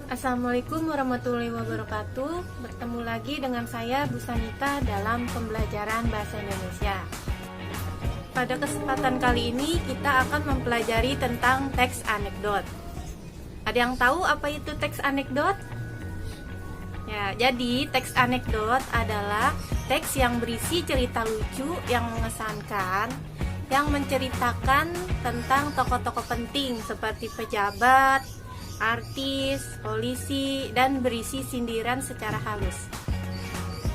Assalamualaikum warahmatullahi wabarakatuh. Bertemu lagi dengan saya Bu Sanita dalam pembelajaran bahasa Indonesia. Pada kesempatan kali ini kita akan mempelajari tentang teks anekdot. Ada yang tahu apa itu teks anekdot? Ya, jadi teks anekdot adalah teks yang berisi cerita lucu yang mengesankan, yang menceritakan tentang tokoh-tokoh penting seperti pejabat, artis, polisi, dan berisi sindiran secara halus.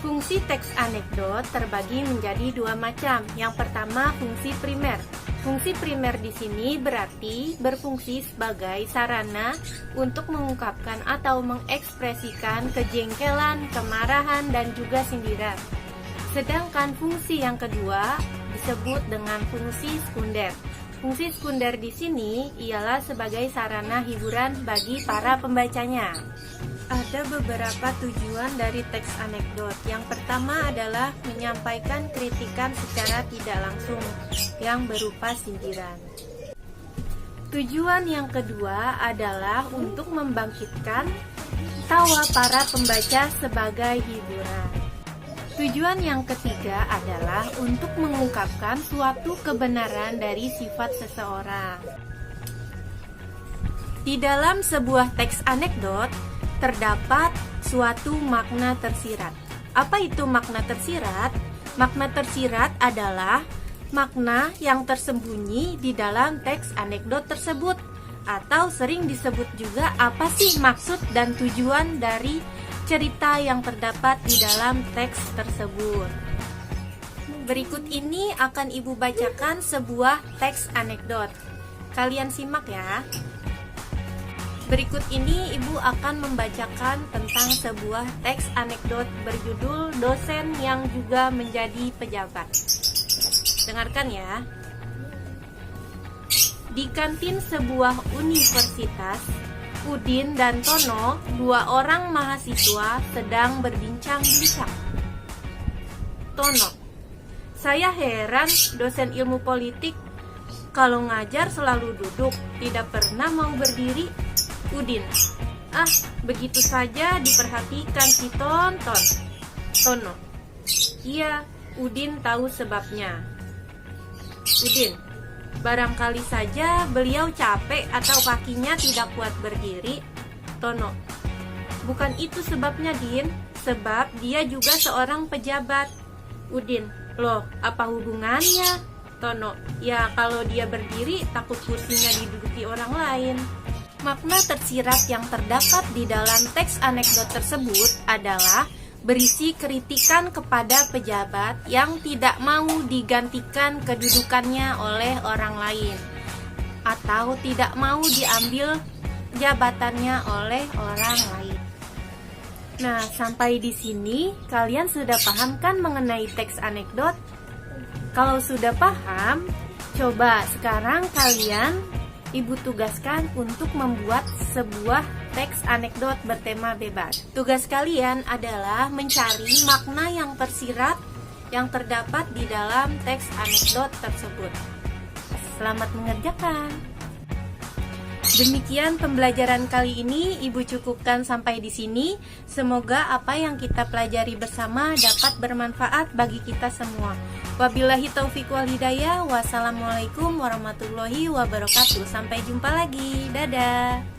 Fungsi teks anekdot terbagi menjadi dua macam. Yang pertama, fungsi primer. Fungsi primer di sini berarti berfungsi sebagai sarana untuk mengungkapkan atau mengekspresikan kejengkelan, kemarahan, dan juga sindiran. Sedangkan fungsi yang kedua disebut dengan fungsi sekunder. Fungsi sekunder di sini ialah sebagai sarana hiburan bagi para pembacanya. Ada beberapa tujuan dari teks anekdot. Yang pertama adalah menyampaikan kritikan secara tidak langsung yang berupa sindiran. Tujuan yang kedua adalah untuk membangkitkan tawa para pembaca sebagai hiburan. Tujuan yang ketiga adalah untuk mengungkapkan suatu kebenaran dari sifat seseorang. Di dalam sebuah teks anekdot terdapat suatu makna tersirat. Apa itu makna tersirat? Makna tersirat adalah makna yang tersembunyi di dalam teks anekdot tersebut, atau sering disebut juga apa sih maksud dan tujuan dari cerita yang terdapat di dalam teks tersebut. Berikut ini akan Ibu bacakan sebuah teks anekdot. Kalian simak ya. Berikut ini Ibu akan membacakan tentang sebuah teks anekdot berjudul Dosen yang juga menjadi pejabat. Dengarkan ya. Di kantin sebuah universitas, Udin dan Tono, dua orang mahasiswa, sedang berbincang-bincang. Tono, saya heran dosen ilmu politik kalau ngajar selalu duduk, tidak pernah mau berdiri. Udin, begitu saja diperhatikan si Tonton. Tono, iya, Udin tahu sebabnya. Udin, barangkali saja beliau capek atau kakinya tidak kuat berdiri. Tono, bukan itu sebabnya, Din. Sebab dia juga seorang pejabat. Udin, loh, apa hubungannya? Tono, ya kalau dia berdiri takut kursinya diduduki orang lain. Makna tersirat yang terdapat di dalam teks anekdot tersebut adalah berisi kritikan kepada pejabat yang tidak mau digantikan kedudukannya oleh orang lain atau tidak mau diambil jabatannya oleh orang lain. Nah, sampai di sini kalian sudah paham kan mengenai teks anekdot? Kalau sudah paham, coba sekarang kalian Ibu tugaskan untuk membuat sebuah teks anekdot bertema bebas. Tugas kalian adalah mencari makna yang tersirat yang terdapat di dalam teks anekdot tersebut. Selamat mengerjakan. Demikian pembelajaran kali ini, Ibu cukupkan sampai di sini. Semoga apa yang kita pelajari bersama dapat bermanfaat bagi kita semua. Wabillahi taufiq wal hidayah. Wassalamualaikum warahmatullahi wabarakatuh. Sampai jumpa lagi. Dadah.